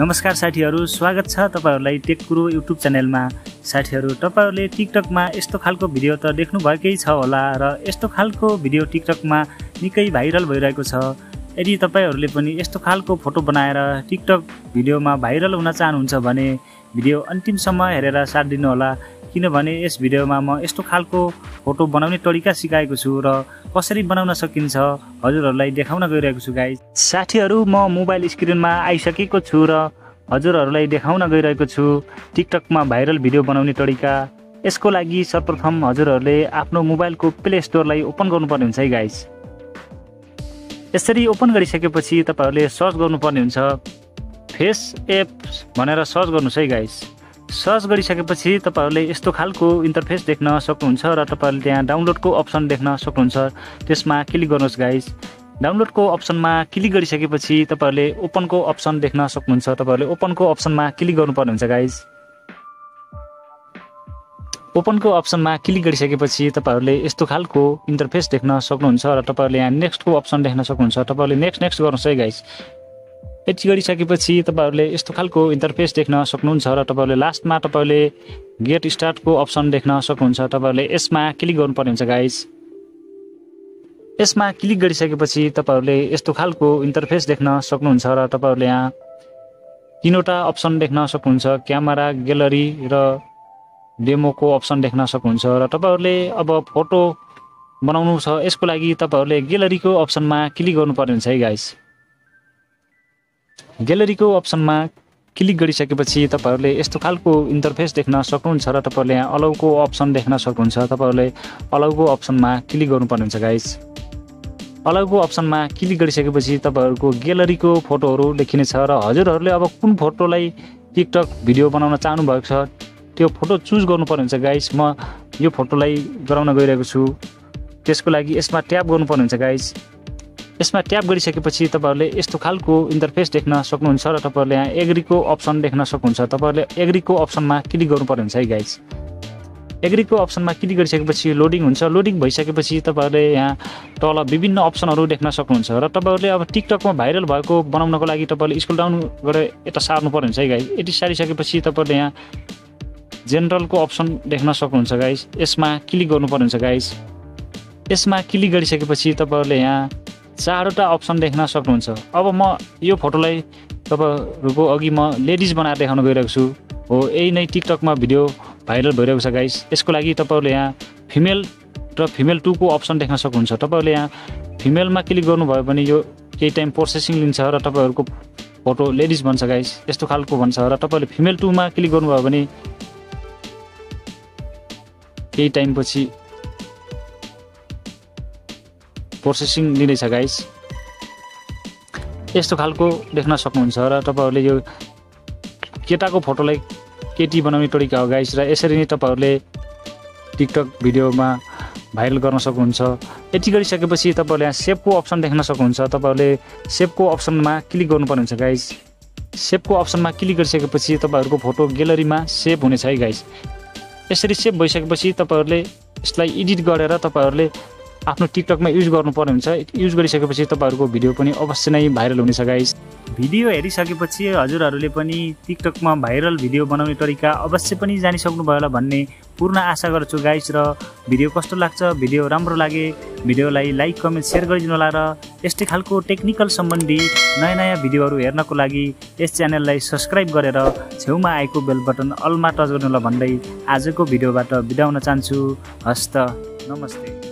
नमस्कार साथीहरु, स्वागत छ तपाईहरुलाई टेक कुरो युट्युब च्यानलमा। साथीहरु, तपाईहरुले टिकटकमा यस्तो खालको भिडियो त देख्नु भएकै छ होला र यस्तो खालको भिडियो टिकटकमा निकै भाइरल भइरहेको छ। यदि तपाईहरुले पनि यस्तो खालको फोटो बनाएर टिकटक भिडियोमा भाइरल हुन चाहनुहुन्छ भने भिडियो अन्तिमसम्म हेरेर साथ दिनु होला, किनभने यस भिडियोमा म यस्तो खालको फोटो बनाउने तरिका सिकाएको छु र कसरी बनाउन सकिन्छ हजुरहरुलाई देखाउन गइरहेको छु गाइस। साथीहरु, म मोबाइल स्क्रिनमा आइसकेको छु र हजुरहरुलाई देखाउन गइरहेको छु टिकटकमा भाइरल भिडियो बनाउने तरिका। यसको लागि सर्वप्रथम हजुरहरुले आफ्नो मोबाइलको प्ले स्टोरलाई ओपन गर्नुपर्ने हुन्छ है गाइस। यसरी ओपन गरिसकेपछि तपाईहरुले सर्च गर्नुपर्ने हुन्छ, फेस एप्स भनेर सर्च गर्नुस् है गाइस। सर्च गरिसकेपछि तपाईहरुले यस्तो खालको इन्टरफेस देख्न सक्नुहुन्छ र तपाईहरुले त्यहाँ डाउनलोडको अप्सन देख्न सक्नुहुन्छ। त्यसमा क्लिक गर्नुस् गाइस। डाउनलोडको अप्सनमा क्लिक गरिसकेपछि तपाईहरुले ओपनको अप्सन देख्न सक्नुहुन्छ। तपाईहरुले ओपनको अप्सनमा क्लिक गर्नुपर्ने हुन्छ गाइस। ओपनको अप्सनमा क्लिक गरिसकेपछि तपाईहरुले यस्तो खालको इन्टरफेस देख्न सक्नुहुन्छ र तपाईहरुले यहाँ नेक्स्टको अप्सन देख्न सक्नुहुन्छ। तपाईहरुले नेक्स्ट गर्नुस् है गाइस। यति गरिसकेपछि तपाईहरुले यस्तो खालको इन्टरफेस देख्न सक्नुहुन्छ र तपाईहरुले लास्टमा तपाईहरुले गेट स्टार्टको अप्सन देख्न सक्नुहुन्छ। तपाईहरुले यसमा क्लिक गर्नुपर्ने हुन्छ गाइस। यसमा क्लिक गरिसकेपछि तपाईहरुले यस्तो खालको इन्टरफेस देख्न सक्नुहुन्छ र तपाईहरुले यहाँ तीनवटा अप्सन देख्न सक्नुहुन्छ, क्यामेरा, ग्यालरी र डेमोको अप्सन देख्न सक्नुहुन्छ र तपाईहरुले अब फोटो बनाउनु छ यसको लागि तपाईहरुले ग्यालरीको अप्सनमा क्लिक गर्नुपर्ने हुन्छ है गाइस। ग्यालरीको अप्सनमा क्लिक गरिसकेपछि तपाईहरुले यस्तो खालको इन्टरफेस देख्न सक्नुहुन्छ र तपाईहरुले यहाँ अलाउको अप्सन देख्न सक्नुहुन्छ। तपाईहरुले अलाउको अप्सनमा क्लिक गर्नुपर्ने हुन्छ गाइस। अलाउको अप्सनमा क्लिक गरिसकेपछि तपाईहरुको ग्यालरीको फोटोहरु देखिनेछ र हजुरहरुले अब कुन फोटोलाई टिकटक भिडियो बनाउन चाहनु भएको छ त्यो फोटो चुज गर्नुपर्ने हुन्छ गाइस। म यो फोटोलाई गराउन गइरहेको छु, त्यसको लागि यसमा ट्याप गर्नुपर्ने हुन्छ गाइस। यसमा ट्याप गरिसकेपछि तपाईहरुले यस्तो खालको इन्टरफेस देख्न सक्नुहुन्छ र तपाईहरुले यहाँ एग्रीको अप्सन देख्न सक्नुहुन्छ। तपाईहरुले एग्रीको अप्सनमा क्लिक गर्नुपर्ने हुन्छ है गाइस। एग्रीको अप्सनमा क्लिक गरिसकेपछि लोडिङ हुन्छ। लोडिङ भइसकेपछि तपाईहरुले यहाँ तल विभिन्न अप्सनहरु देख्न सक्नुहुन्छ र तपाईहरुले अब टिकटकमा भाइरल भएको बनाउनको लागि तपाईहरुले स्क्रोल डाउन गरेर यता सार्नु पर्ने हुन्छ है गाइस। यति सारिसकेपछि तपाईहरुले यहाँ जेनरलको अप्सन देख्न सक्नुहुन्छ गाइस। यसमा क्लिक गर्नुपर्ने हुन्छ गाइस। यसमा क्लिक गरिसकेपछि तपाईहरुले यहाँ चारवटा अप्सन देख्न सक्नुहुन्छ। अब म यो फोटोलाई तपाईहरुको अघि म लेडिज बनाएर देखाउन गइरहेको छु। हो, यही नै टिकटकमा भिडियो भाइरल भइरहेको छ गाइस। यसको लागि तपाईहरुले यहाँ फिमेल र फिमेल 2 को अप्सन देख्न सक्नुहुन्छ। तपाईहरुले यहाँ फिमेलमा क्लिक गर्नुभयो भने यो केही टाइम प्रोसेसिङ लिन्छ र तपाईहरुको फोटो लेडिज बन्छ गाइस। यस्तो खालको भन्छ र तपाईहरुले फिमेल 2 मा क्लिक गर्नुभयो भने केही टाइम पछि प्रोसेसिङ लिँदैछ गाइस। यस्तो खालको देख्न सक्नुहुन्छ र तपाईहरुले यो केटाको फोटोलाई केटी बनाउने तरिका हो गाइस र यसरी नै तपाईहरुले टिकटक भिडियोमा भाइरल गर्न सक्नुहुन्छ। यति गरिसकेपछि तपाईहरुले यहाँ सेभको अप्सन देख्न सक्नुहुन्छ। तपाईहरुले सेभको अप्सनमा क्लिक गर्नुपर्ने हुन्छ गाइस। सेभको अप्सनमा क्लिक गरिसकेपछि तपाईहरुको फोटो ग्यालरीमा सेभ हुनेछ है गाइस। यसरी सेभ भइसकेपछि तपाईहरुले यसलाई एडिट गरेर तपाईहरुले आफ्नो टिकटकमा युज गर्नुपर्ने हुन्छ। युज गरिसकेपछि तपाईहरुको भिडियो पनि अवश्य नै भाइरल हुनेछ गाइस। भिडियो हेरिसकेपछि हजुरहरुले पनि टिकटकमा भाइरल भिडियो बनाउने तरिका अवश्य पनि जानिसक्नुभयो होला भन्ने पूर्ण आशा गर्छु गाइस। र भिडियो कस्तो लाग्छ, भिडियो राम्रो लागे भिडियोलाई लाइक, कमेन्ट, शेयर गरिदिनु होला र यस्तै खालको टेक्निकल सम्बन्धी नयाँ भिडियोहरु हेर्नको लागि यस च्यानललाई सब्स्क्राइब गरेर छेउमा आएको बेल बटन अलमा टच गर्नु होला भन्दै आजको भिडियोबाट बिदा हुन चाहन्छु। हस्त, नमस्ते।